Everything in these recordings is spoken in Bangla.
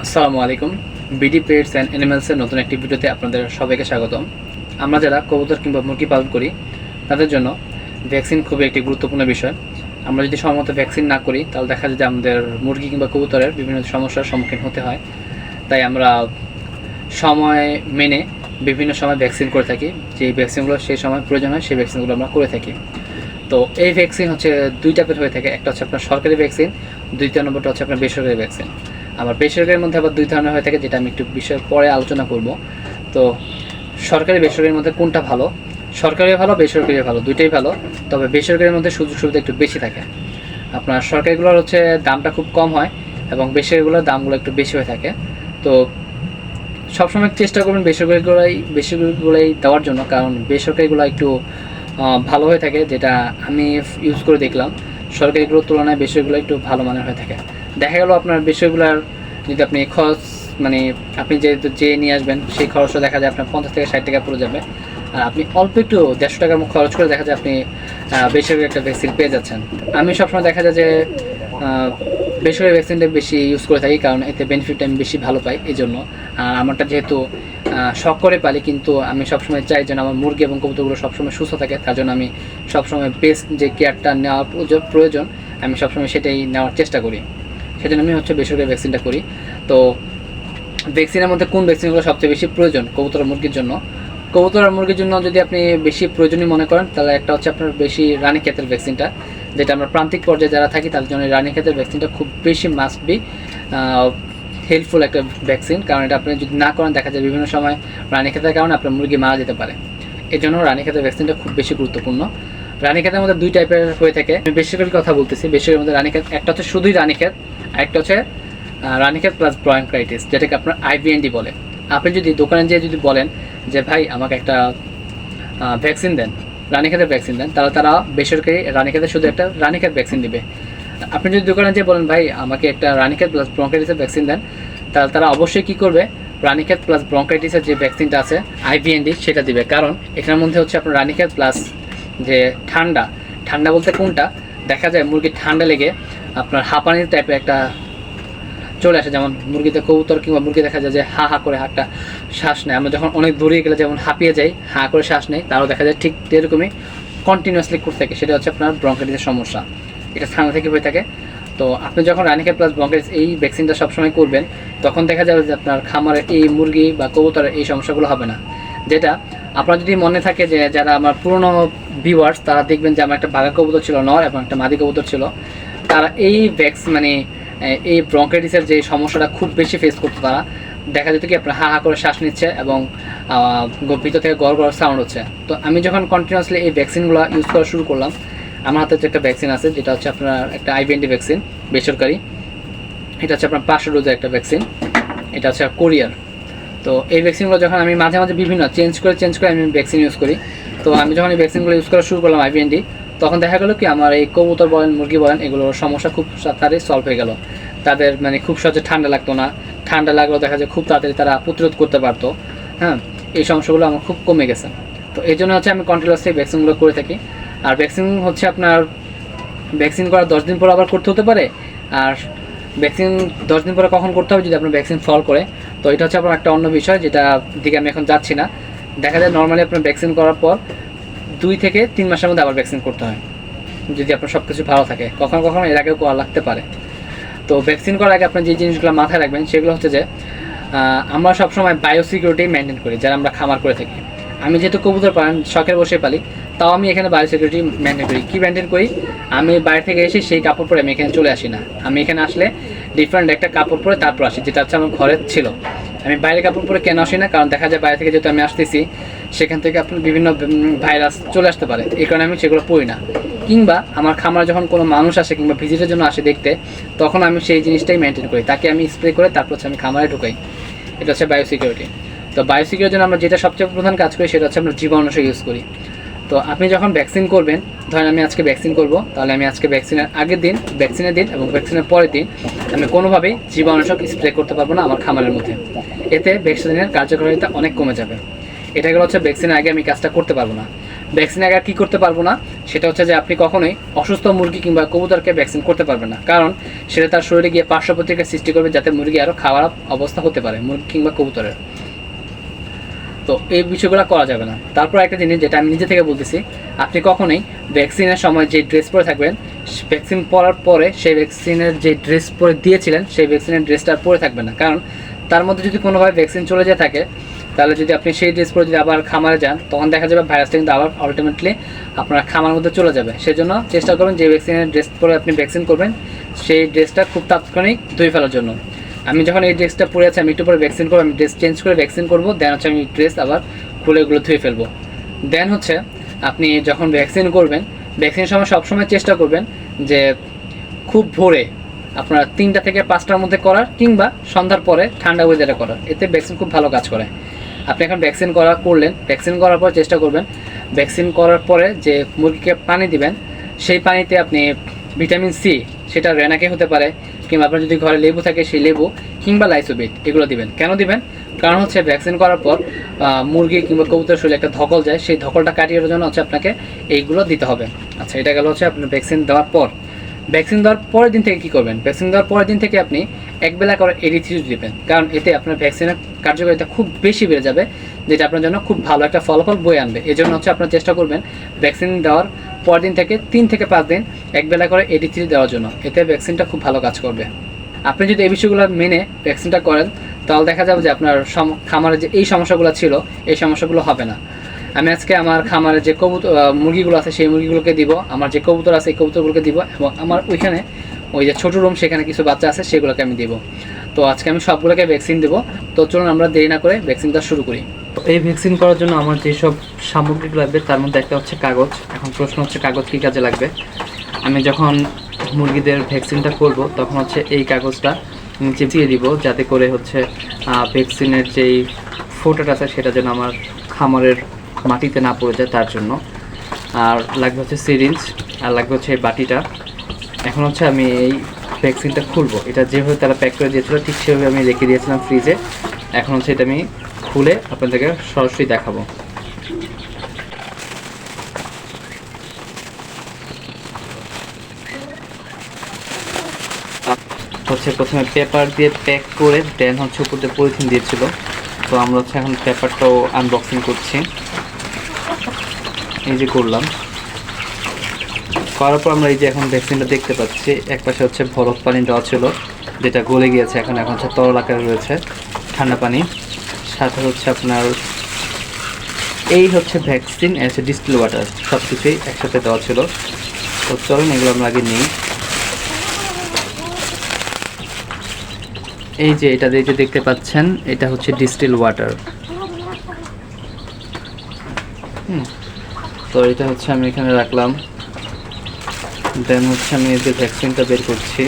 আসসালামু আলাইকুম। বিডি পেটস অ্যান্ড অ্যানিমালসের নতুন একটি ভিডিওতে আপনাদের সবাইকে স্বাগতম। আমরা যারা কবুতর কিংবা মুরগি পালন করি তাদের জন্য ভ্যাকসিন খুবই একটি গুরুত্বপূর্ণ বিষয়। আমরা যদি সময়মতো ভ্যাকসিন না করি তাহলে দেখা যায় যে আমাদের মুরগি কিংবা কবুতরের বিভিন্ন সমস্যার সম্মুখীন হতে হয়। তাই আমরা সময় মেনে বিভিন্ন সময় ভ্যাকসিন করে থাকি। যে ভ্যাকসিনগুলো সেই সময় প্রয়োজন হয় সেই ভ্যাকসিনগুলো আমরা করে থাকি। তো এই ভ্যাকসিন হচ্ছে দুই টাইপের হয়ে থাকে। একটা হচ্ছে আপনার সরকারি ভ্যাকসিন, দ্বিতীয় নম্বরটা হচ্ছে আপনার বেসরকারি ভ্যাকসিন। আবার বেসরকারির মধ্যে আবার দুই ধরনের হয়ে থাকে, যেটা আমি একটু বিষয় পরে আলোচনা করব। তো সরকারি বেসরকারির মধ্যে কোনটা ভালো? সরকারি ভালো, বেসরকারি ভালো, দুইটাই ভালো। তবে বেসরকারির মধ্যে সুযোগ সুবিধা একটু বেশি থাকে। আপনার সরকারিগুলোর হচ্ছে দামটা খুব কম হয় এবং বেসরকারিগুলোর দামগুলো একটু বেশি হয়ে থাকে। তো সবসময় চেষ্টা করবেন বেসরকারিগুলোই দেওয়ার জন্য, কারণ বেসরকারিগুলো একটু ভালো হয়ে থাকে, যেটা আমি ইউজ করে দেখলাম। সরকারিগুলোর তুলনায় বেসরকারিগুলো একটু ভালো মানের হয়ে থাকে। দেখা গেল আপনার বেসরকারিগুলোর যদি আপনি খরচ আপনি যে নিয়ে আসবেন সেই খরচটা দেখা যায় আপনার 50 থেকে 60 টাকা পড়ে যাবে। আর আপনি অল্প একটু 150 টাকা খরচ করে দেখা যায় আপনি বেসরকারি একটা ভ্যাকসিন পেয়ে যাচ্ছেন। আমি সবসময় দেখা যায় যে বেসরকারি ভ্যাকসিনটা বেশি ইউজ করে থাকি, কারণ এতে বেনিফিট আমি বেশি ভালো পাই। এই জন্য আমারটা যেহেতু শখ করে পালি, কিন্তু আমি সবসময় চাই যেন আমার মুরগি এবং কবুতরগুলো সবসময় সুস্থ থাকে। তার জন্য আমি সবসময় বেস্ট যে কেয়ারটা নেওয়ার প্রয়োজন আমি সবসময় সেটাই নেওয়ার চেষ্টা করি। সেজন্য আমি বেসরকারি ভ্যাকসিনটা করি। তো ভ্যাকসিনের মধ্যে কোন ভ্যাকসিনগুলো সবচেয়ে বেশি প্রয়োজন কবুতর মুরগির জন্য? কবুতর আর মুরগির জন্য যদি আপনি বেশি প্রয়োজনীয় মনে করেন, তাহলে একটা হচ্ছে আপনার বেশি রানীক্ষেতের ভ্যাকসিনটা, যেটা আমরা প্রান্তিক পর্যায়ে যারা থাকি তাদের জন্য রানীক্ষেতের ভ্যাকসিনটা খুব বেশি মাস্ট বি হেল্পফুল একটা ভ্যাকসিন। কারণ এটা আপনি যদি না করেন দেখা যায় বিভিন্ন সময় রানীক্ষেতের কারণে আপনার মুরগি মারা যেতে পারে। এই জন্য রানীক্ষেতের ভ্যাকসিনটা খুব বেশি গুরুত্বপূর্ণ। রানীক্ষেতের মধ্যে দুই টাইপের হয়ে থাকে। আমি বেসরকারি কথা বলতেছি। বেসরকারির মধ্যে রানীক্ষেত একটা হচ্ছে শুধুই রানীক্ষেত, একটা হচ্ছে রানীক্ষেত প্লাস ব্রঙ্কাইটিস, যেটাকে আপনার আইভিএনডি বলে। আপনি যদি দোকানে যেয়ে যদি বলেন যে ভাই আমাকে একটা ভ্যাকসিন দেন, রানীক্ষেতের ভ্যাকসিন দেন, তাহলে তারা বেসরকারি রানীক্ষেতের শুধু একটা রানীক্ষেত ভ্যাকসিন দিবে। আপনি যদি দোকানে যেয়ে বলেন ভাই আমাকে একটা রানীক্ষেত প্লাস ব্রঙ্কাইটিসের ভ্যাকসিন দেন, তাহলে তারা অবশ্যই কী করবে, রানীক্ষেত প্লাস ব্রঙ্কাইটিসের যে ভ্যাকসিনটা আছে আইভিএনডি সেটা দিবে। কারণ এখানের মধ্যে হচ্ছে আপনার রানীক্ষেত প্লাস যে ঠান্ডা বলতে কোনটা, দেখা যায় মুরগির ঠান্ডা লেগে আপনার হাঁপানির টাইপের একটা চলে আসে। যেমন মুরগিতে কবুতর কিংবা মুরগি দেখা যায় যে হা হা করে একটা শ্বাস নেয়। আমরা যখন অনেক দূরে গেলে যেমন হাঁপিয়ে যাই, হা করে শ্বাস নেই, তারও দেখা যায় ঠিক এরকমই কন্টিনিউয়াসলি করতে থাকে। সেটা হচ্ছে আপনার ব্রঙ্কাইটিসের সমস্যা, এটা ঠান্ডা থেকে হয়ে থাকে। তো আপনি যখন রানীক্ষেত প্লাস ব্রঙ্কাইটিস এই ভ্যাকসিনটা সবসময় করবেন, তখন দেখা যাবে যে আপনার খামারের এই মুরগি বা কবুতরের এই সমস্যাগুলো হবে না। যেটা আপনার যদি মনে থাকে যে যারা আমার পুরনো ভিউয়ার্স, তারা দেখবেন যে আমার একটা বাঘা কবুতর ছিল নর এবং একটা মাদি কবুতর ছিল, তারা এই এই ব্রঙ্কাইটিসের যে সমস্যাটা খুব বেশি ফেস করতো। তারা দেখা যেত কি আপনার হা হা করে শ্বাস নিচ্ছে এবং ভিতর থেকে গড় গড় সাউন্ড হচ্ছে। তো আমি যখন কন্টিনিউয়াসলি এই ভ্যাকসিনগুলো ইউজ করা শুরু করলাম, আমার হাতে একটা ভ্যাকসিন আছে যেটা হচ্ছে আপনার একটা আইভিএনডি ভ্যাকসিন বেসরকারি। এটা হচ্ছে আপনার 500 ডোজের একটা ভ্যাকসিন, এটা হচ্ছে কোরিয়ার। তো এই ভ্যাকসিনগুলো যখন আমি মাঝে মাঝে বিভিন্ন চেঞ্জ করে আমি ভ্যাকসিন ইউজ করি। তো আমি যখন এই ভ্যাকসিনগুলো ইউজ করা শুরু করলাম আইভিএনডি, তখন দেখা গেলো কি আমার এই কবুতর বলেন মুরগি বলেন এগুলোর সমস্যা খুব তাড়াতাড়ি সলভ হয়ে গেল। তাদের খুব সহজে ঠান্ডা লাগতো না, ঠান্ডা লাগলেও দেখা যায় খুব তাড়াতাড়ি তারা প্রতিরোধ করতে পারতো। হ্যাঁ, এই সমস্যাগুলো আমার খুব কমে গেছে। তো এই জন্য আমি কন্টিনিউয়াসলি ভ্যাকসিনগুলো করে থাকি। আর ভ্যাকসিন আপনার ভ্যাকসিন করার 10 দিন পর আবার করতে হতে পারে। আর ভ্যাকসিন 10 দিন পরে কখন করতে হবে যদি আপনার ভ্যাকসিন ফল করে, তো এটা হচ্ছে আপনার একটা অন্য বিষয়, যেটা দিকে আমি এখন যাচ্ছি না। দেখা যায় নর্মালি আপনার ভ্যাকসিন করার পর 2 থেকে 3 মাসের মধ্যে আবার ভ্যাকসিন করতে হয়, যদি আপনার সব কিছু ভালো থাকে। কখনো কখনো এর আগেও করা লাগতে পারে। তো ভ্যাকসিন করার আগে আপনার যে জিনিসগুলো মাথায় রাখবেন সেগুলো হচ্ছে যে আমরা সবসময় বায়োসিকিউরিটি মেনটেন করি যারা আমরা খামার করে থাকি। আমি যেহেতু কবুতর পালন শখের বসে পালি, তাও আমি এখানে বায়োসিকিউরিটি মেনটেন করি। কী মেনটেন করি? আমি বাইরে থেকে এসে সেই কাপড় পরে আমি এখানে চলে আসি না। আমি এখানে আসলে ডিফারেন্ট একটা কাপড় পরে তারপর আসি, যেটা হচ্ছে আমার ঘরে ছিল। আমি বাইরে কাপড় পরে কেন আসি না, কারণ দেখা যায় বাইরে থেকে যেহেতু আমি আসতেছি, সেখান থেকে আপনার বিভিন্ন ভাইরাস চলে আসতে পারে, এই কারণে আমি সেগুলো পরি না। কিংবা আমার খামারে যখন কোনো মানুষ আসে কিংবা ভিজিটের জন্য আসে দেখতে, তখন আমি সেই জিনিসটাই মেনটেন করি, তাকে আমি স্প্রে করে তারপর আমি খামারে ঢুকাই। এটা হচ্ছে বায়োসিকিউরিটি। তো বায়োসিকিউরিটির জন্য আমরা যেটা সবচেয়ে প্রধান কাজ করি সেটা হচ্ছে আমরা জীবাণুনাশক ইউজ করি। তো আপনি যখন ভ্যাকসিন করবেন, ধরেন আমি আজকে ভ্যাকসিন করব, তাহলে আমি আজকে ভ্যাকসিনের আগের দিন, ভ্যাকসিনের দিন এবং ভ্যাকসিনের পরের দিন আমি কোনোভাবেই জীবাণুনাশক স্প্রে করতে পারবো না আমার খামারের মধ্যে। এতে ভ্যাকসিনের কার্যকারিতা অনেক কমে যাবে। এটা গেলো ভ্যাকসিনের আগে আমি কাজটা করতে পারবো না। ভ্যাকসিন আগে আর কী করতে পারবো না, সেটা হচ্ছে যে আপনি কখনোই অসুস্থ মুরগি কিংবা কবুতরকে ভ্যাকসিন করতে পারবেন না, কারণ সেটা তার শরীরে গিয়ে পার্শ্ব প্রতিক্রিয়া সৃষ্টি করবে, যাতে মুরগি আরও খারাপ অবস্থা হতে পারে মুরগি কিংবা কবুতরের। তো এই বিষয়গুলো করা যাবে না। তারপর একটা জিনিস যেটা আমি নিজে থেকে বলতেছি, আপনি কখনোই ভ্যাকসিনের সময় যে ড্রেস পরে থাকবেন, ভ্যাকসিন পরার পরে সেই ভ্যাকসিনের যে ড্রেস পরে দিয়েছিলেন সেই ভ্যাকসিনের ড্রেসটা আর পরে থাকবেন না, কারণ তার মধ্যে যদি কোনোভাবে ভ্যাকসিন চলে যেয়ে থাকে, তাহলে যদি আপনি সেই ড্রেস পরে যদি আবার খামারে যান, তখন দেখা যাবে ভাইরাসটা কিন্তু আবার আলটিমেটলি আপনার খামার মধ্যে চলে যাবে। সেজন্য চেষ্টা করবেন যে ভ্যাকসিনের ড্রেস পরে আপনি ভ্যাকসিন করবেন সেই ড্রেসটা খুব তাৎক্ষণিক ধুয়ে ফেলার জন্য। আমি যখন এই ড্রেসটা পরে আছি, আমি একটু পরে ভ্যাকসিন করবো, আমি ড্রেস চেঞ্জ করে ভ্যাকসিন করবো, দেন হচ্ছে আমি ড্রেস আবার খুলে এগুলো ধুয়ে ফেলবো। দেন হচ্ছে আপনি যখন ভ্যাকসিন করবেন, ভ্যাকসিনের সময় সবসময় চেষ্টা করবেন যে খুব ভোরে আপনার 3টা থেকে 5টার মধ্যে করার, কিংবা সন্ধ্যার পরে ঠান্ডা ওয়েদারে করার, এতে ভ্যাকসিন খুব ভালো কাজ করে। আপনি এখন ভ্যাকসিন করলেন, ভ্যাকসিন করার পর চেষ্টা করবেন ভ্যাকসিন করার পরে যে মুরগিকে পানি দিবেন, সেই পানিতে আপনি ভিটামিন সি, সেটা রেনাকে হতে পারে, কিংবা আপনার যদি ঘরে লেবু থাকে সেই লেবু, কিংবা লাইসোবিট, এগুলো দিবেন। কেন দিবেন? কারণ হচ্ছে ভ্যাকসিন করার পর মুরগি কিংবা কবুতরের শরীরে একটা ধকল যায়, সেই ধকলটা কাটিয়ে জন্য হচ্ছে আপনাকে এইগুলো দিতে হবে। আচ্ছা, এটা গেল হচ্ছে আপনার ভ্যাকসিন দেওয়ার পর। ভ্যাকসিন দেওয়ার পরের দিন থেকে কী করবেন? ভ্যাকসিন দেওয়ার পরের দিন থেকে আপনি একবেলা করে AD3 দিবেন, কারণ এতে আপনার ভ্যাকসিনের কার্যকারিতা খুব বেশি বেড়ে যাবে, যেটা আপনার জন্য খুব ভালো একটা ফলাফল বয়ে আনবে। এই জন্য হচ্ছে আপনার চেষ্টা করবেন ভ্যাকসিন দেওয়ার পরের দিন থেকে 3 থেকে 5 দিন একবেলা করে AD3 দেওয়ার জন্য, এতে ভ্যাকসিনটা খুব ভালো কাজ করবে। আপনি যদি এই বিষয়গুলো মেনে ভ্যাকসিনটা করেন, তাহলে দেখা যাবে যে আপনার খামারে যে এই সমস্যাগুলো ছিল, এই সমস্যাগুলো হবে না। আমি আজকে আমার খামারে যে মুরগিগুলো আছে সেই মুরগিগুলোকে দিব, আমার যে কবুতর আছে এই কবুতরগুলোকে দিব, এবং আমার ওইখানে ওই যে ছোটো রুম, সেখানে কিছু বাচ্চা আছে সেগুলোকে আমি দিব। তো আজকে আমি সবগুলোকে ভ্যাকসিন দেবো। তো চলুন আমরা দেরি না করে ভ্যাকসিনটা শুরু করি। এই ভ্যাকসিন করার জন্য আমার যেসব সামগ্রী লাগবে তার মধ্যে একটা হচ্ছে কাগজ। এখন প্রশ্ন হচ্ছে কাগজ কী কাজে লাগবে? আমি যখন মুরগিদের ভ্যাকসিনটা করব, তখন হচ্ছে এই কাগজটা চিপচিয়ে দিব, যাতে করে হচ্ছে ভ্যাকসিনের যেই ফোঁটাটা আছে সেটা যেন আমার খামারের মাটিতে না পড়ে যায়, তার জন্য। আর লাগবে হচ্ছে সিরিঞ্জ, আর লাগবে হচ্ছে এই বাটিটা। এখন হচ্ছে আমি এই ভ্যাকসিনটা খুলবো। এটা যেভাবে তারা প্যাক করে দিয়েছিল ঠিক সেভাবে আমি রেখে দিয়েছিলাম ফ্রিজে। এখন হচ্ছে এটা আমি খুলে আপনাদেরকে সরাসরি দেখাবো। হচ্ছে প্রথমে পেপার দিয়ে প্যাক করে দেন হচ্ছে উপর দিয়ে পলিথিন দিয়েছিল। তো আমরা হচ্ছে এখন পেপারটাও আনবক্সিং করছি। এই যে করলাম, করার পর আমরা এই যে এখন ভ্যাকসিনটা দেখতে পাচ্ছি। এক পাশে হচ্ছে বরফ পানি দেওয়া ছিল, যেটা গলে গিয়েছে, এখন হচ্ছে তরল আকারে রয়েছে ঠান্ডা পানি। সাথে হচ্ছে আপনার এই হচ্ছে ভ্যাকসিন, আছে ডিস্টিল ওয়াটার, সব কিছুই একসাথে দেওয়া ছিল। তো চলুন এগুলো আমরা আগে নিই। এই যে এটা দিয়ে যে দেখতে পাচ্ছেন, এটা হচ্ছে ডিস্টিল ওয়াটার। তো এটা হচ্ছে আমি এখানে রাখলাম। দেন হচ্ছে আমি এই যে ভ্যাকসিনটা বের করছি।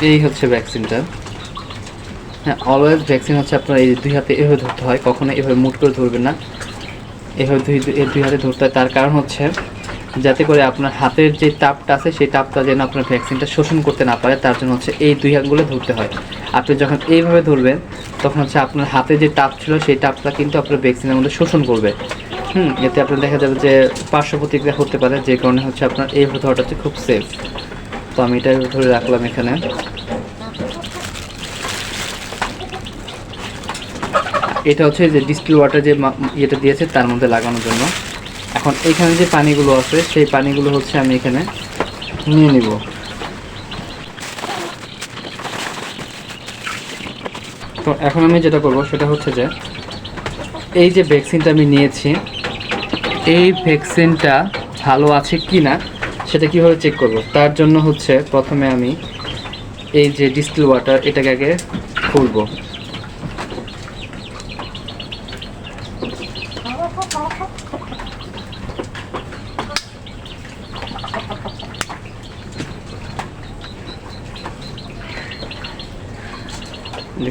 এই হচ্ছে ভ্যাকসিনটা। হ্যাঁ, অলওয়েজ ভ্যাকসিন হচ্ছে আপনার এই 2 হাতে এভাবে ধরতে হয়, কখনো এভাবে মুট করে ধরবেন না, এভাবে 2 হাতে ধরতে হয়। তার কারণ হচ্ছে যাতে করে আপনার হাতের যে তাপটা আছে সেই তাপটা যেন আপনার ভ্যাকসিনটা শোষণ করতে না পারে, তার জন্য হচ্ছে এই 2 আঙ্গুলে ধরতে হয়। আপনি যখন এইভাবে ধরবেন, তখন হচ্ছে আপনার হাতে যে তাপ ছিল সেই তাপটা কিন্তু আপনার ভ্যাকসিনের মধ্যে শোষণ করবে। এতে আপনার দেখা যাবে যে পার্শ্ব প্রতিক্রিয়া হতে পারে, যে কারণে হচ্ছে আপনার এইভাবে ধরাটা হচ্ছে খুব সেফ। তো আমি এটা ধরে রাখলাম এখানে। এটা হচ্ছে যে ডিস্টিল ওয়াটার যে ইয়েটা দিয়েছে তার মধ্যে লাগানোর জন্য। এখন এখানে যে পানিগুলো আছে সেই পানিগুলো হচ্ছে আমি এখানে নিয়ে নিব। তো এখন আমি যেটা করব সেটা হচ্ছে যে এই যে ভ্যাকসিনটা আমি নিয়েছি, এই ভ্যাকসিনটা ভালো আছে কি না সেটা কীভাবে চেক করব? তার জন্য হচ্ছে প্রথমে আমি এই যে ডিস্টিল ওয়াটার এটাকে আগে খুলবো।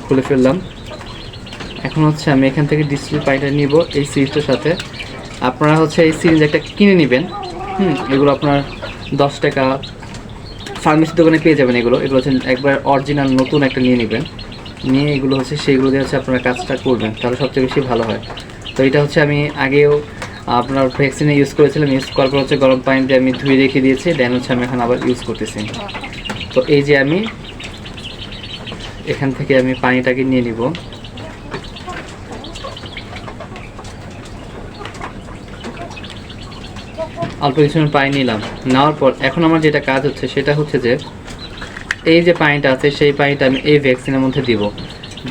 খুলে ফেললাম। এখন হচ্ছে আমি এখান থেকে ডিস্টিল পানিটা নিব এই সিরিজটার সাথে। আপনারা হচ্ছে এই সিরিজ একটা কিনে নেবেন। এগুলো আপনার 10 টাকা ফার্মেসি দোকানে পেয়ে যাবেন। এগুলো হচ্ছে একবার অরিজিনাল নতুন একটা নিয়ে নেবেন। নিয়ে এগুলো হচ্ছে সেইগুলো দিয়ে হচ্ছে আপনারা কাজটা করবেন, তাহলে সবচেয়ে বেশি ভালো হয়। তো এটা হচ্ছে আমি আগেও আপনার ভ্যাকসিনে ইউজ করেছিলাম, ইউজ করার পর হচ্ছে গরম পানি দিয়ে আমি ধুয়ে রেখে দিয়েছি, দেন হচ্ছে আমি এখন আবার ইউজ করতেছি। তো এই যে আমি এখান থেকে আমি পানিটাকে নিয়ে নিব। অল্প কিছু পানি নিলাম, নেওয়ার পর এখন আমার যেটা কাজ হচ্ছে সেটা হচ্ছে যে এই যে পানিটা আছে সেই পানিটা আমি এই ভ্যাকসিনের মধ্যে দিব।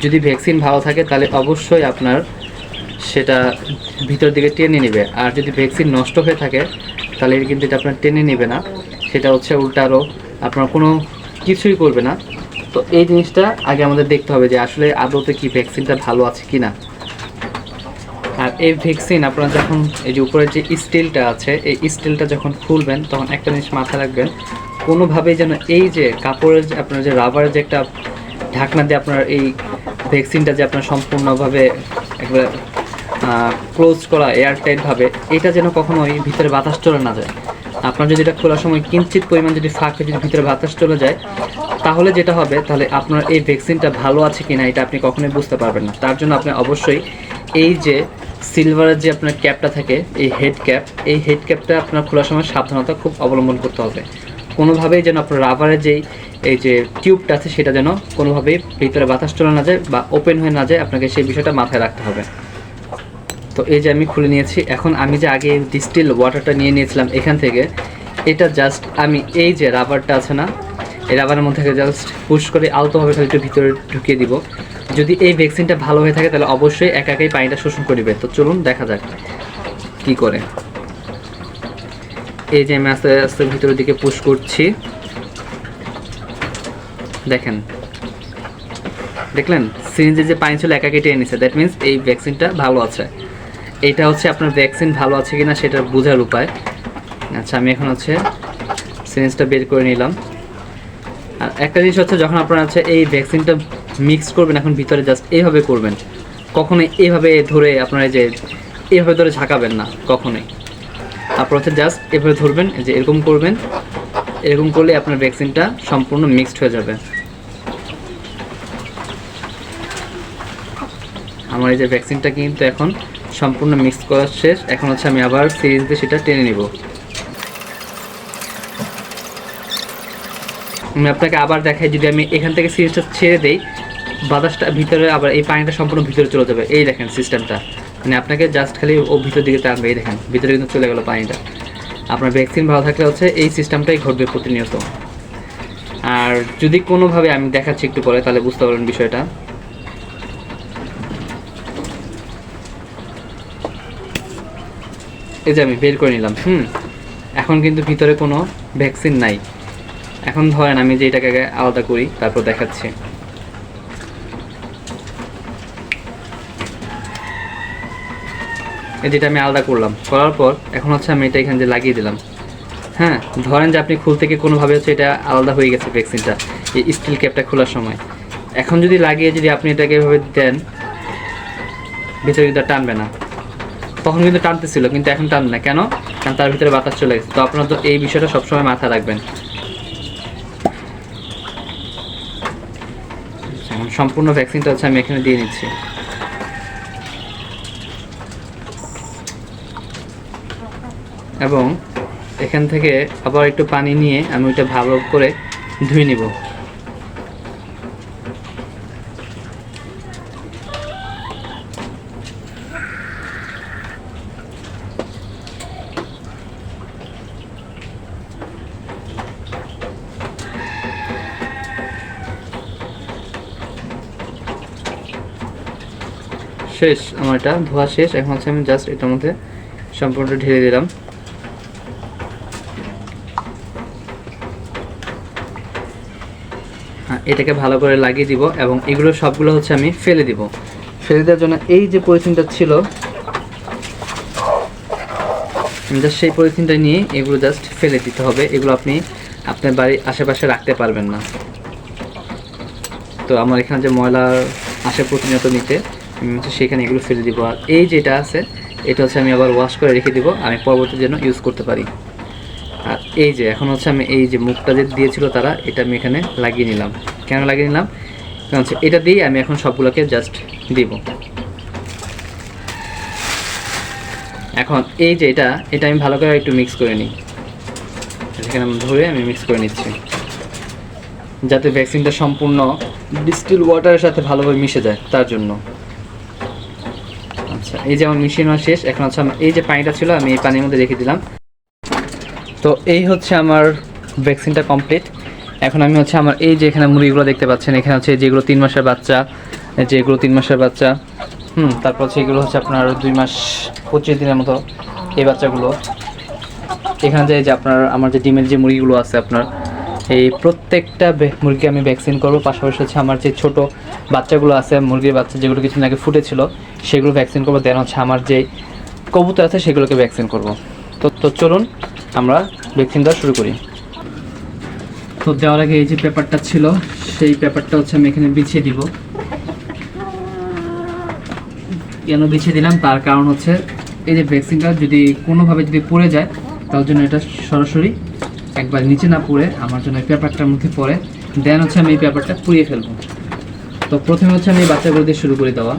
যদি ভ্যাকসিন ভালো থাকে তাহলে অবশ্যই আপনার সেটা ভিতর দিকে টেনে নেবে, আর যদি ভ্যাকসিন নষ্ট হয়ে থাকে তাহলে কিন্তু এটা আপনার টেনে নেবে না, সেটা হচ্ছে উল্টা আরও আপনার কোনো কিছুই করবে না। তো এই জিনিসটা আগে আমাদের দেখতে হবে যে আসলে আদৌতে কি ভ্যাকসিনটা ভালো আছে কি না। আর এই ভ্যাকসিন আপনারা যখন এই যে উপরের যে স্টিলটা আছে এই স্টিলটা যখন খুলবেন তখন একটা জিনিস মাথায় রাখবেন, কোনোভাবেই যেন এই যে কাপড়ের যে আপনার যে রাবারের যে একটা ঢাকনা দিয়ে আপনার এই ভ্যাকসিনটা যে আপনার সম্পূর্ণভাবে একবারে ক্লোজ করা এয়ারটাইটভাবে, এটা যেন কখনোই ভিতরে বাতাস চলে না যায়। আপনার যদি এটা খোলার সময় কিঞ্চিত পরিমাণ যদি ফাঁকে যদি ভিতরে বাতাস চলে যায় তাহলে যেটা হবে, তাহলে আপনার এই ভ্যাকসিনটা ভালো আছে কি না এটা আপনি কখনোই বুঝতে পারবেন না। তার জন্য আপনি অবশ্যই এই যে সিলভারের যে আপনার ক্যাপটা থাকে এই হেড ক্যাপটা আপনার খোলার সময় সাবধানতা খুব অবলম্বন করতে হবে। কোনোভাবেই যেন আপনার রাবারের যেই এই যে টিউবটা আছে সেটা যেন কোনোভাবেই ভিতরে বাতাস চলে না যায় বা ওপেন হয়ে না যায়, আপনাকে সেই বিষয়টা মাথায় রাখতে হবে। তো এই যে আমি খুলে নিয়েছি, এখন আমি যে আগে ডিস্টিল ওয়াটারটা নিয়ে নিয়েছিলাম এখান থেকে, এটা জাস্ট আমি এই যে রাবারটা আছে না এই রাবারের মধ্যে জাস্ট পুশ করে আলতোভাবে খালি একটু ভিতরে ঢুকিয়ে দিব। যদি এই ভ্যাকসিনটা ভালো হয়ে থাকে তাহলে অবশ্যই একাই পানিটা শোষণ করবে। তো চলুন দেখা যাক কি করে। এই যে আমি আস্তে আস্তে ভিতরের দিকে পুশ করছি, দেখেন দেখলেন সিরিঞ্জে যে পানি ছিল একাই টেনে নিছে, দ্যাট মিনস এই ভ্যাকসিনটা ভালো আছে। এইটা হচ্ছে আপনার ভ্যাকসিন ভালো আছে কিনা সেটা বোঝার উপায়। আচ্ছা আমি এখন হচ্ছে সিরিঞ্জটা বের করে নিলাম। আর একটা জিনিস হচ্ছে যখন আপনারা হচ্ছে এই ভ্যাকসিনটা মিক্স করবেন এখন ভিতরে জাস্ট এইভাবে করবেন, কখনোই এইভাবে ধরে আপনারা যে এইভাবে ধরে ঝাঁকাবেন না কখনোই। তারপর হচ্ছে জাস্ট এভাবে ধরবেন, যে এরকম করবেন, এরকম করলে আপনার ভ্যাকসিনটা সম্পূর্ণ মিক্সড হয়ে যাবে। আমার এই যে ভ্যাকসিনটা কিন্তু এখন সম্পূর্ণ মিক্স করা শেষ। এখন হচ্ছে আমি আবার সিরিঞ্জ দিয়ে সেটা টেনে নিব। আমি আপনাকে আবার দেখাই, যদি আমি এখান থেকে সিরিঞ্জটা ছেড়ে দেই বাতাসটা ভিতরে আবার এই পানিটা সম্পূর্ণ ভিতরে চলে যাবে। এই দেখেন সিস্টেমটা, মানে আপনাকে জাস্ট খালি ও ভিতর দিকে টানবে, এই দেখেন ভিতরে কিন্তু চলে গেল পানিটা। আপনার ভ্যাকসিন ভালো থাকলে হচ্ছে এই সিস্টেমটাই ঘটবে প্রতিনিয়ত। আর যদি কোনোভাবে আমি দেখাচ্ছি একটু পরে তাহলে বুঝতে পারবেন বিষয়টা। এই যে আমি বের করে নিলাম, এখন কিন্তু ভিতরে কোনো ভ্যাকসিন নাই। এখন ধরেন আমি যে এটাকে আলাদা করি তারপর দেখাচ্ছি। এই যেটা আমি আলাদা করলাম, করার পর এখন হচ্ছে আমি এটা এখানে যে লাগিয়ে দিলাম। হ্যাঁ, ধরেন যে আপনি খুলতে গিয়ে কোনোভাবে হচ্ছে এটা আলাদা হয়ে গেছে ভ্যাকসিনটা এই স্টিল ক্যাপটা খোলার সময়। এখন যদি লাগিয়ে যদি আপনি এটাকে এভাবে দেন ভিতরে কিন্তু টানবে না, তখন কিন্তু টানতেছিল কিন্তু এখন টানবে না। কেন? কারণ তার ভিতরে বাতাস চলে গেছে। তো আপনারা তো এই বিষয়টা সবসময় মাথায় রাখবেন। সম্পূর্ণ ভ্যাকসিনটা হচ্ছে আমি এখানে দিয়ে নিচ্ছি। এবং এখান থেকে আবার একটু পানি নিয়ে আমি ওইটা ভালো করে ধুয়ে নিব। শেষ, আমার এটা ধোয়া শেষ। এখন হচ্ছে আমি জাস্ট এটার মধ্যে সম্পূর্ণ ঢেলে দিলাম। হ্যাঁ, এটাকে ভালো করে লাগিয়ে দিব এবং এগুলো সবগুলো হচ্ছে আমি ফেলে দিব। ফেলে দেওয়ার জন্য এই যে পলিথিনটা ছিল জাস্ট সেই পলিথিনটা নিয়ে এগুলো জাস্ট ফেলে দিতে হবে। এগুলো আপনি আপনার বাড়ির আশেপাশে রাখতে পারবেন না। তো আমার এখানে যে ময়লা আসে প্রতিনিয়ত নিতে, আমি হচ্ছে সেখানে এগুলো ফেলে দিব। আর এই যেটা আছে এটা হচ্ছে আমি আবার ওয়াশ করে রেখে দিব, আমি পরবর্তীর জন্য ইউজ করতে পারি। আর এই যে এখন হচ্ছে আমি এই যে মুখটা যে দিয়েছিল তারা, এটা আমি এখানে লাগিয়ে নিলাম। কেন লাগিয়ে নিলাম? আচ্ছা, এটা দিয়ে আমি এখন সবগুলোকে জাস্ট দিব। এখন এই যে এটা আমি ভালো করে একটু মিক্স করে নিই, এখানে ধরে আমি মিক্স করে নিচ্ছি যাতে ভ্যাকসিনটা সম্পূর্ণ ডিস্টিল ওয়াটারের সাথে ভালোভাবে মিশে যায় তার জন্য। আচ্ছা, এই যে আমার মিশিয়ে নেওয়া শেষ। এখন হচ্ছে এই যে পানিটা ছিল আমি এই পানির মধ্যে রেখে দিলাম। তো এই হচ্ছে আমার ভ্যাকসিনটা কমপ্লিট। এখন আমি হচ্ছে আমার এই যে এখানে মুরগিগুলো দেখতে পাচ্ছেন, এখানে হচ্ছে যেগুলো 3 মাসের বাচ্চা, যেগুলো 3 মাসের বাচ্চা, তারপর হচ্ছে এগুলো হচ্ছে আপনার 2 মাস 25 দিনের মতো এই বাচ্চাগুলো। এখানে যে আপনার আমার যে ডিমের যে মুরগিগুলো আছে আপনার, এই প্রত্যেকটা মুরগি আমি ভ্যাকসিন করবো। পাশাপাশি হচ্ছে আমার যে ছোট বাচ্চাগুলো আছে, মুরগির বাচ্চা যেগুলো কিছুদিন আগে ফুটেছিল, সেগুলো ভ্যাকসিন করবো। দেন হচ্ছে আমার যে কবুতর আছে সেগুলোকে ভ্যাকসিন করবো। তো চলুন আমরা ভ্যাকসিন দেওয়া শুরু করি। তো দেওয়ার আগে এই যে পেপারটা ছিল, সেই পেপারটা হচ্ছে আমি এখানে বিছিয়ে দিব। কেন বিছিয়ে দিলাম তার কারণ হচ্ছে এই যে ভ্যাকসিনটা যদি কোনোভাবে যদি পড়ে যায়, তার জন্য এটা সরাসরি একবার নিচে না পড়ে আমার জন্য পেপারটার মধ্যে পড়ে, দেন হচ্ছে আমি এই পেপারটা পুড়িয়ে ফেলবো। তো প্রথমে হচ্ছে আমি বাচ্চাগুলো দিয়ে শুরু করে দেওয়া।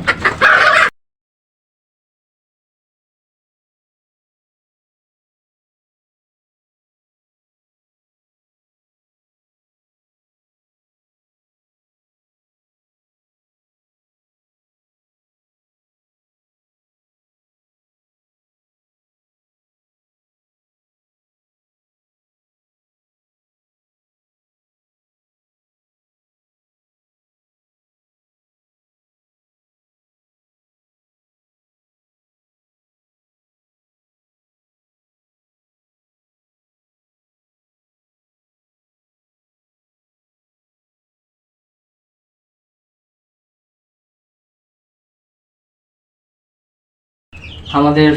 আমাদের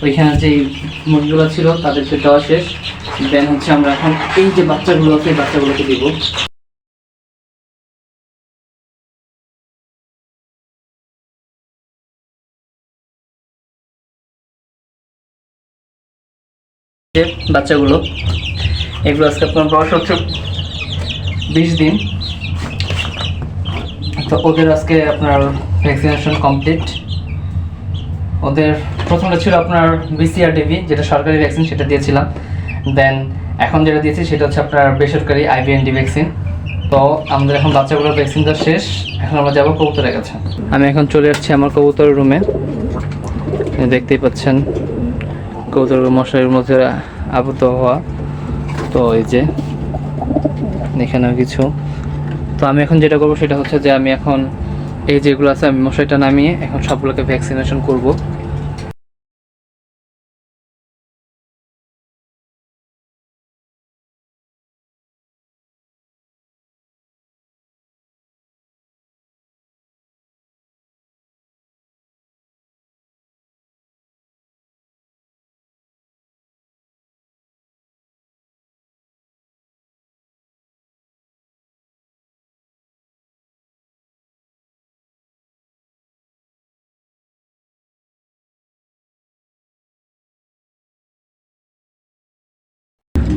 ওইখানে যে মুরগিগুলো ছিল তাদেরকে দেওয়া শেষ। দেন হচ্ছে আমরা এখন এই যে বাচ্চাগুলো আছে এই বাচ্চাগুলোকে দিব। যে বাচ্চাগুলো, এগুলো আজকে আপনার বয়স হচ্ছে 20 দিন। তো ওদের আজকে আপনার ভ্যাকসিনেশন কমপ্লিট। ওদের প্রথমটা ছিল আপনার BCRDV, যেটা সরকারি ভ্যাকসিন, সেটা দিয়েছিলাম। দেন এখন যেটা দিয়েছি সেটা হচ্ছে আপনার বেসরকারি IVND ভ্যাকসিন। তো আমাদের এখন বাচ্চাগুলোর ভ্যাকসিন দেওয়া শেষ। এখন আমরা যাবো কবুতরের কাছে। আমি এখন চলে যাচ্ছি আমার কবুতরের রুমে। দেখতেই পাচ্ছেন কবুতর মশারির মধ্যে আবদ্ধ হওয়া। তো এই যে এখানেও কিছু। তো আমি এখন যেটা করবো সেটা হচ্ছে যে আমি এখন এই যেগুলো আছে আমি মশারিটা নামিয়ে এখন সবগুলোকে ভ্যাকসিনেশন করব।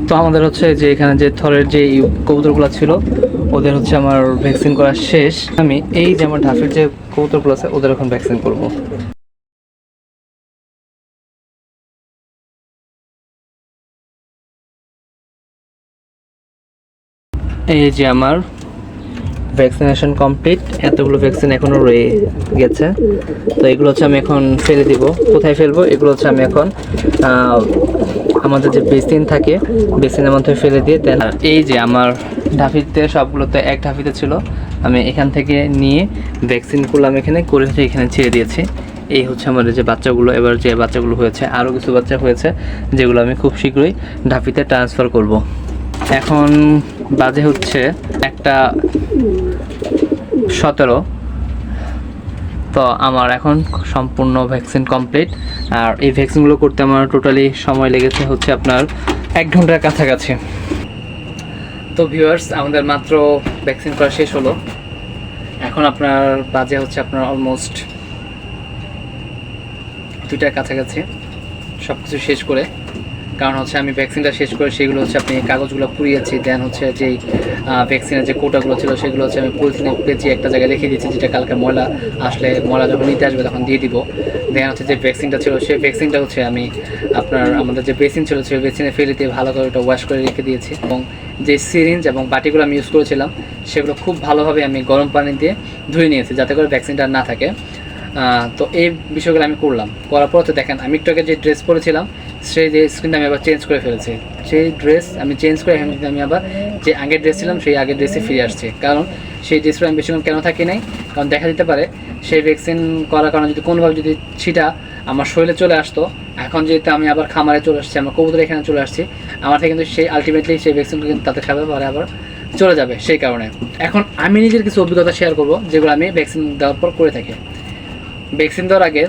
তো আমাদের হচ্ছে যে এখানে যে থরের যে কবুতরগুলো ছিল ওদের হচ্ছে আমার ভ্যাকসিন করা শেষ। আমি এই যে আমার ঢাফের যে কবুতরগুলো আছে ওদের এখন ভ্যাকসিন করব। এই যে আমার ভ্যাকসিনেশন কমপ্লিট। এতগুলো ভ্যাকসিন এখনও রয়ে গেছে। তো এগুলো হচ্ছে আমি এখন ফেলে দিব। কোথায় ফেলবো? এগুলো হচ্ছে আমি এখন আমাদের যে বেসিন থাকে বেসিনের মধ্যে ফেলে দিয়ে দেন। এই যে আমার ঢাফিতে সবগুলোতে এক ঢাফিতে ছিল, আমি এখান থেকে নিয়ে ভ্যাকসিনগুলো আমি এখানে করে হচ্ছে এখানে ছেড়ে দিয়েছি। এই হচ্ছে আমাদের যে বাচ্চাগুলো, এবার যে বাচ্চাগুলো হয়েছে আরও কিছু বাচ্চা হয়েছে যেগুলো আমি খুব শীঘ্রই ঢাফিতে ট্রান্সফার করব। এখন বাজে হচ্ছে 1:17। তো আমার এখন সম্পূর্ণ ভ্যাকসিন কমপ্লিট। আর এই ভ্যাকসিনগুলো করতে আমার টোটালি সময় লেগেছে হচ্ছে আপনার 1 ঘন্টার কাছাকাছি। তো ভিউয়ার্স, আমাদের মাত্র ভ্যাকসিন করা শেষ হলো। এখন আপনার বাজে হচ্ছে আপনার অলমোস্ট 2টার কাছাকাছি। সব কিছু শেষ করে কারণ হচ্ছে আমি ভ্যাকসিনটা শেষ করে সেগুলো হচ্ছে আপনি কাগজগুলো পুড়িয়েছি, দেন হচ্ছে যেই ভ্যাকসিনের যে কোটাগুলো ছিল সেগুলো হচ্ছে আমি পলিথিনে পেঁচিয়ে একটা জায়গায় রেখে দিয়েছি, যেটা কালকে ময়লা আসলে ময়লা যখন নিতে আসবে তখন দিয়ে দিব। দেন হচ্ছে যে ভ্যাকসিনটা ছিল সেই ভ্যাকসিনটা হচ্ছে আমি আমাদের যে বেসিন ছিল সেই বেসিনে ফেলে দিয়ে ভালো করে ওটা ওয়াশ করে রেখে দিয়েছি। এবং যে সিরিঞ্জ এবং বাটিগুলো আমি ইউজ করেছিলাম সেগুলো খুব ভালোভাবে আমি গরম পানি দিয়ে ধুয়ে নিয়েছি, যাতে করে ভ্যাকসিনটা না থাকে। তো এই বিষয়গুলো আমি করার পর হচ্ছে দেখেন আমি একটু আগে যে ড্রেস পরেছিলাম সেই যে স্ক্রিনটা আমি আবার চেঞ্জ করে ফেলেছি। সেই ড্রেস আমি চেঞ্জ করে আমি আবার যে আগের ড্রেস ছিলাম সেই আগের ড্রেসে ফিরে আসছি। কারণ সেই ড্রেসটা আমি বেশিক্ষণ কেন থাকি নাই, কারণ দেখা যেতে পারে সেই ভ্যাকসিন করার কারণে যদি কোনোভাবে যদি ছিটা আমার শরীরে চলে আসতো, এখন যেহেতু আমি আবার খামারে চলে আসছি, আমার কবুতর এখানে চলে আসছি, আমার থেকে কিন্তু সেই আলটিমেটলি সেই ভ্যাকসিনটা কিন্তু তাদের খাবে পরে আবার চলে যাবে। সেই কারণে এখন আমি নিজের কিছু অভিজ্ঞতা শেয়ার করবো যেগুলো আমি ভ্যাকসিন দেওয়ার পর করে থাকি। ভ্যাকসিন দেওয়ার আগে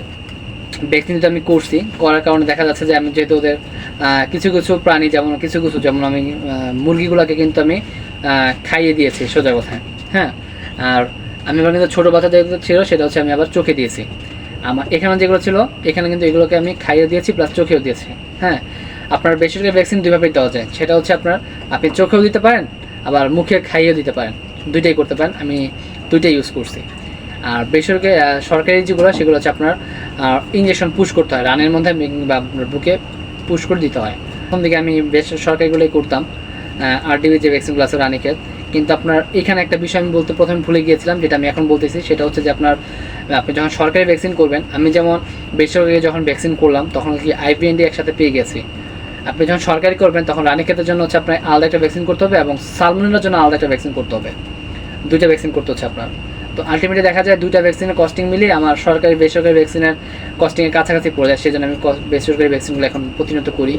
ভ্যাকসিন যেটা আমি করার কারণে দেখা যাচ্ছে যে আমি যেহেতু ওদের কিছু কিছু প্রাণী যেমন আমি মুরগিগুলোকে কিন্তু আমি খাইয়ে দিয়েছি সোজা কথায়। হ্যাঁ, আর আমি আবার কিন্তু ছোটো বাচ্চা যেগুলো ছিল সেটা হচ্ছে আমি আবার চোখে দিয়েছি। আমার এখানে যেগুলো ছিল এখানে কিন্তু এগুলোকে আমি খাইয়ে দিয়েছি প্লাস চোখেও দিয়েছি। হ্যাঁ, আপনার বেশিরভাগ ভ্যাকসিন দুইভাবেই দেওয়া যায়, সেটা হচ্ছে আপনি চোখেও দিতে পারেন আবার মুখে খাইয়েও দিতে পারেন, দুইটাই করতে পারেন। আমি দুইটাই ইউজ করছি। আর বেসরকারি সরকারি যেগুলো সেগুলো হচ্ছে আপনার ইঞ্জেকশন পুশ করতে হয় রানের মধ্যে বা আপনার বুকে পুশ করে দিতে হয়। প্রথম দিকে আমি সরকারিগুলোই করতাম, আরডিবি যে ভ্যাকসিনগুলো আছে রানীক্ষেত। কিন্তু আপনার এখানে একটা বিষয় আমি বলতে প্রথমে ভুলে গিয়েছিলাম, যেটা আমি এখন বলতেছি, সেটা হচ্ছে যে আপনি যখন সরকারি ভ্যাকসিন করবেন, আমি যেমন বেসরকারি যখন ভ্যাকসিন করলাম তখন কি আইপিএনডি একসাথে পেয়ে গেছি। আপনি যখন সরকারি করবেন তখন রানীক্ষেতের জন্য হচ্ছে আপনার আলাদা একটা ভ্যাকসিন করতে হবে এবং সালমোনেলার জন্য আলাদা একটা ভ্যাকসিন করতে হবে, দুইটা ভ্যাকসিন করতে হচ্ছে আপনার। তো আলটিমেটলি দেখা যায় দুইটা ভ্যাকসিনের কস্টিং মিলিয়ে আমার সরকারি বেসরকারি ভ্যাকসিনের কস্টিংয়ের কাছাকাছি পড়ে যায়। সেই জন্য আমি বেসরকারি ভ্যাকসিনগুলো এখন প্রতিনিয়ত করি।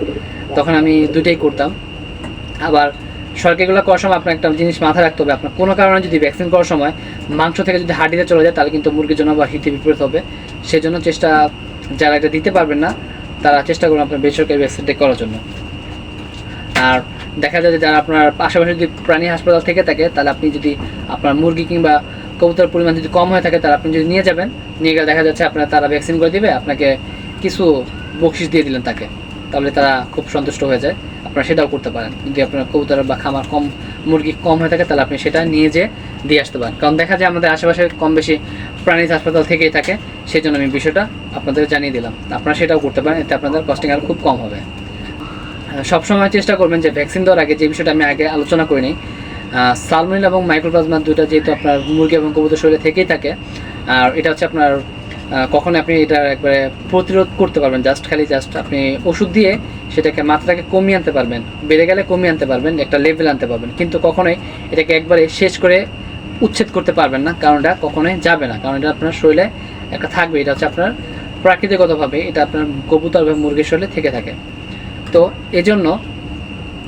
তখন আমি দুইটাই করতাম। আবার সরকারিগুলো করার সময় আপনার একটা জিনিস মাথায় রাখতে হবে, আপনার কোনো কারণে যদি ভ্যাকসিন করার সময় মাংস থেকে যদি হাড্ডিতে চলে যায় তাহলে কিন্তু মুরগির জন্য বা হিতে বিপরীত হবে। সেজন্য যারা এটা দিতে পারবেন না তারা চেষ্টা করুন আপনার বেসরকারি ভ্যাকসিনটা করার জন্য। আর দেখা যায় যে যারা আপনার আশেপাশে যদি প্রাণী হাসপাতাল থেকে থাকে তাহলে আপনি যদি আপনার মুরগি কিংবা কবুতরের পরিমাণ যদি কম হয়ে থাকে তাহলে আপনি যদি নিয়ে যাবেন, নিয়ে গেলে দেখা যাচ্ছে তারা ভ্যাকসিন করে দিবে, আপনাকে কিছু বকশিস দিয়ে দিলেন তাকে, তাহলে তারা খুব সন্তুষ্ট হয়ে যায়। আপনারা সেটাও করতে পারেন। যদি আপনার কবুতর বা খামার মুরগি কম হয়ে থাকে তাহলে আপনি সেটা নিয়ে দিয়ে আসতে পারেন। কারণ দেখা যায় আমাদের আশেপাশে কম বেশি প্রাণী হাসপাতাল থেকেই থাকে, সেই জন্য আমি বিষয়টা আপনাদের জানিয়ে দিলাম। আপনারা সেটাও করতে পারেন, এতে আপনাদের কস্টিং আর খুব কম হবে। সবসময় চেষ্টা করবেন যে ভ্যাকসিন দেওয়ার আগে যে বিষয়টা আমি আগে আলোচনা করিনি, সালমোনেলা এবং মাইক্রোপ্লাজমা দুটো যেহেতু আপনার মুরগি এবং কবুতর শরীরে থেকেই থাকে, আর এটা হচ্ছে আপনার কখনো আপনি এটা একবারে প্রতিরোধ করতে পারবেন জাস্ট আপনি ওষুধ দিয়ে সেটাকে মাত্রাকে কমিয়ে আনতে পারবেন, বেড়ে গেলে কমিয়ে আনতে পারবেন, একটা লেভেল আনতে পারবেন, কিন্তু কখনোই এটাকে একবারে শেষ করে উচ্ছেদ করতে পারবেন না, কারণ এটা কখনোই যাবে না, কারণ এটা আপনার শরীরে একটা থাকবে। এটা হচ্ছে আপনার প্রাকৃতিকগতভাবে এটা আপনার কবুতর এবং মুরগির শরীরে থেকে থাকে। তো এজন্য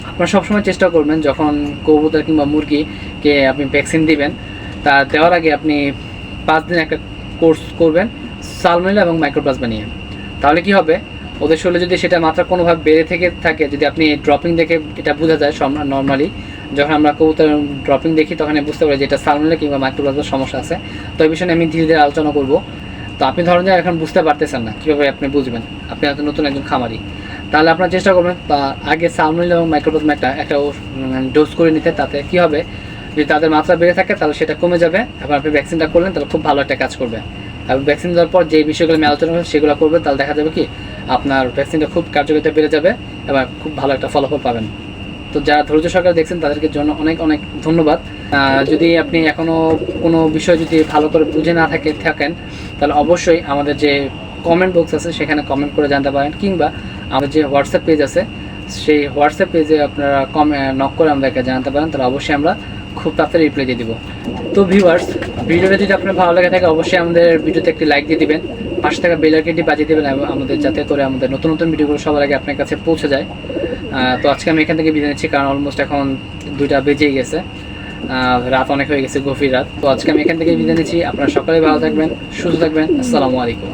আপনারা সবসময় চেষ্টা করবেন যখন কবুতর কিংবা মুরগিকে আপনি ভ্যাকসিন দিবেন, তা দেওয়ার আগে আপনি 5 দিন একটা কোর্স করবেন সালমোনেলা এবং মাইক্রোপ্লাজমা নিয়ে। তাহলে কি হবে, ওদের শরীরে যদি সেটা মাত্রা কোনোভাবে বেড়ে থেকে থাকে, যদি আপনি ড্রপিং দেখে এটা বোঝা যায়, নর্মালি যখন আমরা কবুতর ড্রপিং দেখি তখন বুঝতে পারি যে এটা সালমোনেলা কিংবা মাইক্রোপ্লাজমার সমস্যা আছে। তো এই বিষয়ে আমি ধীরে ধীরে আলোচনা করব। তো আপনি ধরেন যে এখন বুঝতে পারতেছেন না, কীভাবে আপনি বুঝবেন, আপনি হয়তো নতুন একজন খামারি, তাহলে আপনারা চেষ্টা করবেন আগে সালমোনেলা এবং মাইক্রোপ্লাজমা একটা ডোজ করে নিতে। তাতে কী হবে, যদি তাদের মাত্রা বেড়ে থাকে তাহলে সেটা কমে যাবে এবং আপনি ভ্যাকসিনটা করলেন তাহলে খুব ভালো একটা কাজ করবে। এবং ভ্যাকসিন দেওয়ার পর যে বিষয়গুলো আমি আলোচনা করবো সেগুলো করবেন, তাহলে দেখা যাবে কি আপনার ভ্যাকসিনটা খুব কার্যকারিতা বেড়ে যাবে এবং খুব ভালো একটা ফলাফল পাবেন। তো যারা ধৈর্য সহকারে দেখছেন তাদেরকে জন্য অনেক অনেক ধন্যবাদ। যদি আপনি এখনও কোনো বিষয় যদি ভালো করে বুঝে না থাকেন তাহলে অবশ্যই আমাদের যে কমেন্ট বক্স আছে সেখানে কমেন্ট করে জানতে পারেন, কিংবা আমাদের যে হোয়াটসঅ্যাপ পেজ আছে সেই হোয়াটসঅ্যাপ পেজে আপনারা নক করে আমাদেরকে জানাতে পারেন, তাহলে অবশ্যই আমরা খুব তাড়াতাড়ি রিপ্লাই দিয়ে দেবো। তো ভিউয়ার্স, ভিডিওটা যদি আপনার ভালো লাগে থাকে অবশ্যই আমাদের ভিডিওতে একটি লাইক দিয়ে দিবেন, পাশে থাকা বেল আইকনটি বাজিয়ে দেবেন এবং আমাদের যাতে করে আমাদের নতুন নতুন ভিডিওগুলো সবার আগে আপনার কাছে পৌঁছে যায়। তো আজকে আমি এখান থেকে বিদায় নিচ্ছি, কারণ অলমোস্ট এখন 2টা বেজেই গেছে, রাত অনেক হয়ে গেছে, গভীর রাত। তো আজকে আমি এখান থেকে বিদায় নিচ্ছি। আপনারা সকলেই ভালো থাকবেন, সুস্থ থাকবেন। আসসালামু আলাইকুম।